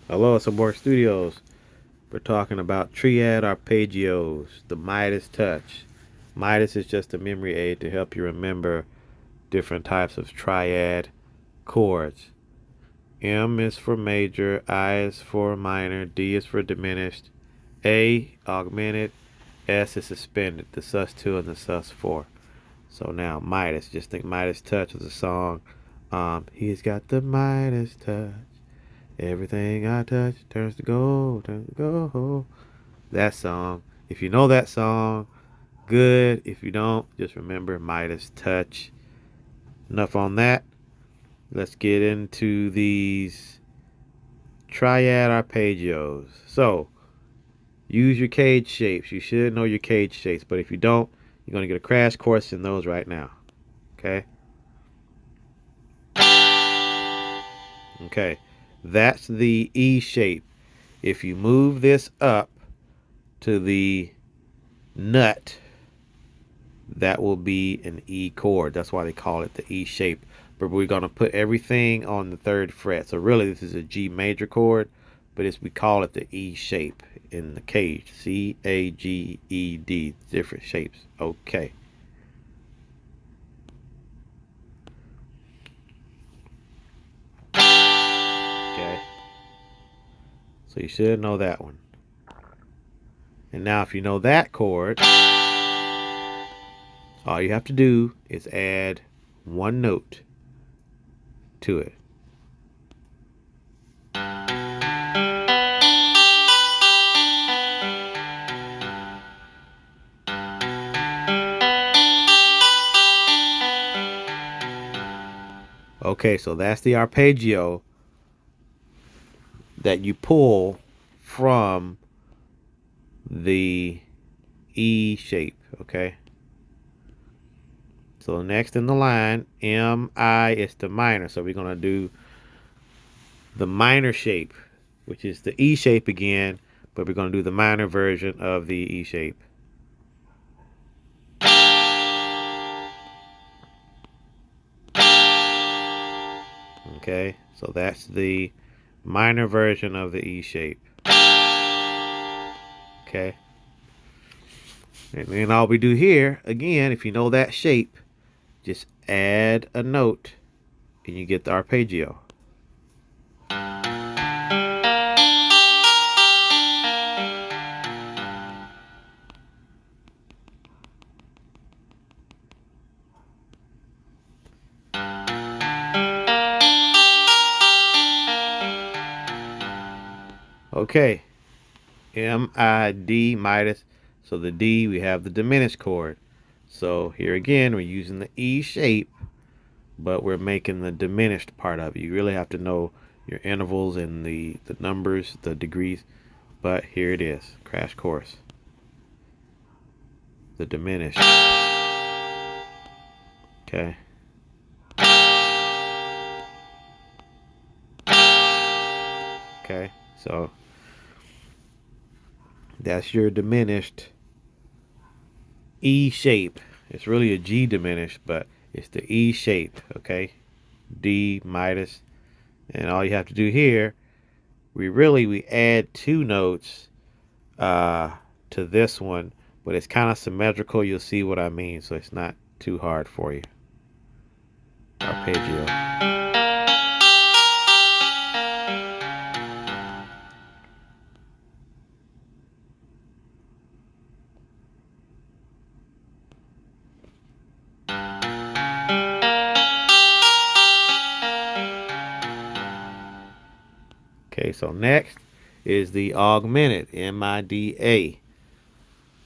Hello, it's Abort Studios. We're talking about Triad Arpeggios, the Midas touch. Midas is just a memory aid to help you remember different types of triad chords. M is for major, I is for minor, D is for diminished, A augmented, S is suspended, the sus2 and the sus4. So now Midas, just think Midas touch was a song. He's got the Midas touch. Everything I touch turns to gold, turns to gold. That song. If you know that song, good. If you don't, just remember Midas touch. Enough on that. Let's get into these triad arpeggios. So, use your CAGED shapes. You should know your CAGED shapes, but if you don't, you're going to get a crash course in those right now. Okay? Okay. That's the E shape. If you move this up to the nut, that will be an E chord. That's why they call it the E shape. But we're going to put everything on the 3rd fret. So really this is a G major chord, but we call it the E shape in the CAGED. C-A-G-E-D. Different shapes. Okay. Okay. So you should know that one. And now if you know that chord, all you have to do is add one note to it. Okay, so that's the arpeggio that you pull from the E shape, okay? So next in the line, M-I is the minor. So we're going to do the minor shape, which is the E shape again, but we're going to do the minor version of the E shape. Okay, so that's the minor version of the E shape. Okay. And then all we do here, again, if you know that shape, just add a note and you get the arpeggio. Okay, M-I-D, Midas. So the D, we have the diminished chord. So here again, we're using the E shape, but we're making the diminished part of it. You really have to know your intervals and the numbers, the degrees. But here it is, crash course. The diminished. Okay. Okay, so that's your diminished E shape. It's really a G diminished, but it's the E shape, okay? D, Midas. And all you have to do here, we add 2 notes to this one, but it's kind of symmetrical. You'll see what I mean, so it's not too hard for you. Arpeggio. Okay, so next is the augmented, M-I-D-A.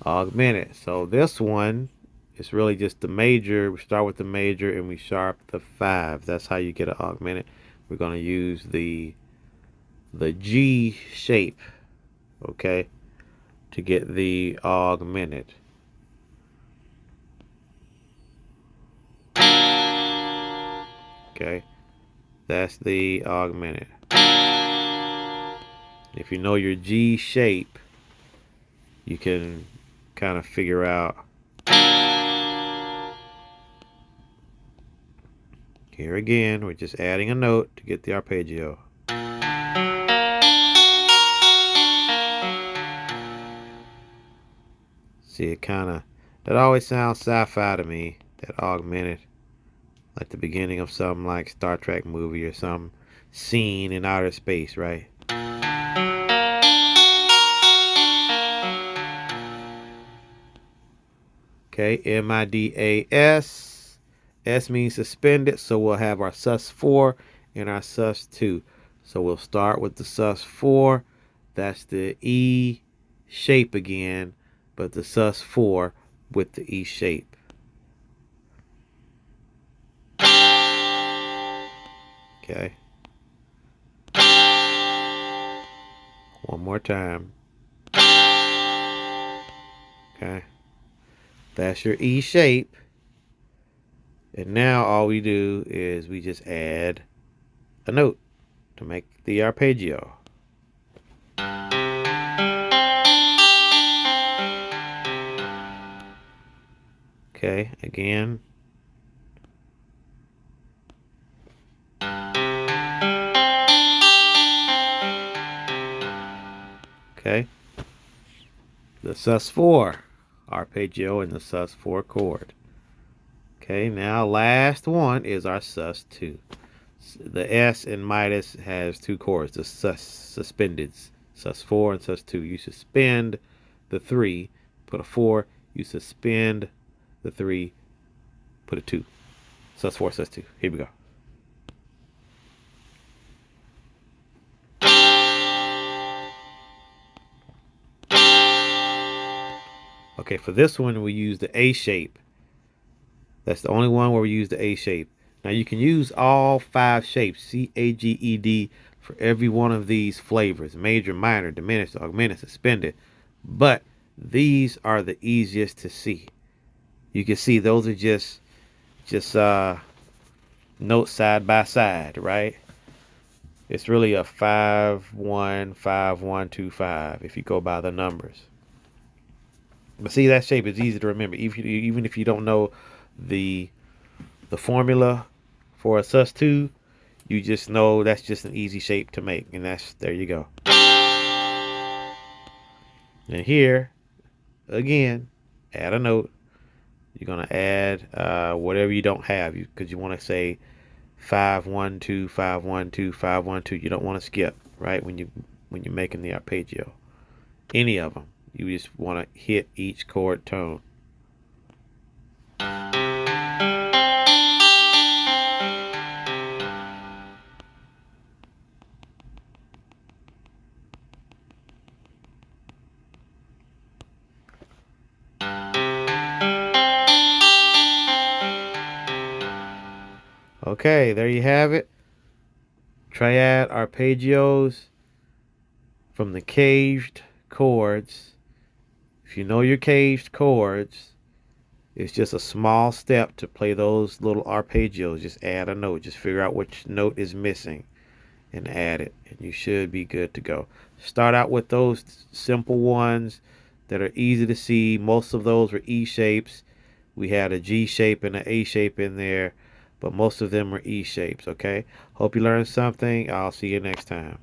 Augmented. So this one is really just the major. We start with the major and we sharp the 5. That's how you get an augmented. We're going to use the G shape, okay, to get the augmented. Okay, that's the augmented. If you know your G shape, you can kind of figure out. Here again, we're just adding a note to get the arpeggio. See, it kind of, that always sounds sci-fi to me, that augmented, like the beginning of something like Star Trek movie or some scene in outer space, right? Okay, M-I-D-A-S. S means suspended, so we'll have our sus4 and our sus2. So we'll start with the sus4. That's the E shape again, but the sus4 with the E shape. Okay. One more time. Okay. That's your E shape. And now all we do is we just add a note to make the arpeggio. Okay, again. Okay. The sus4 arpeggio and the sus4 chord. Okay, now last one is our sus2. The S in Midas has two chords, the suspended, sus4 and sus2. You suspend the 3, put a 4. You suspend the 3, put a 2. Sus4, sus2. Here we go. Okay, for this one we use the A shape. That's the only one where we use the A shape. Now you can use all 5 shapes, C-A-G-E-D, for every one of these flavors. Major, minor, diminished, augmented, suspended. But these are the easiest to see. You can see those are just notes side by side, right? It's really a 5-1, 5-1, 2-5 if you go by the numbers. But see, that shape is easy to remember. Even if you don't know the formula for a sus2, you just know that's just an easy shape to make, and there you go. And here, again, add a note. You're gonna add whatever you don't have, because you want to say 5-1-2, 5-1-2, 5-1-2. You don't want to skip, right, when you're making the arpeggio. Any of them. You just want to hit each chord tone. Okay, there you have it. Triad arpeggios from the CAGED chords. If you know your CAGED chords, it's just a small step to play those little arpeggios. Just add a note. Just figure out which note is missing and add it, and you should be good to go. Start out with those simple ones that are easy to see. Most of those were E shapes. We had a G shape and an A shape in there, but most of them were E shapes, okay? Hope you learned something. I'll see you next time.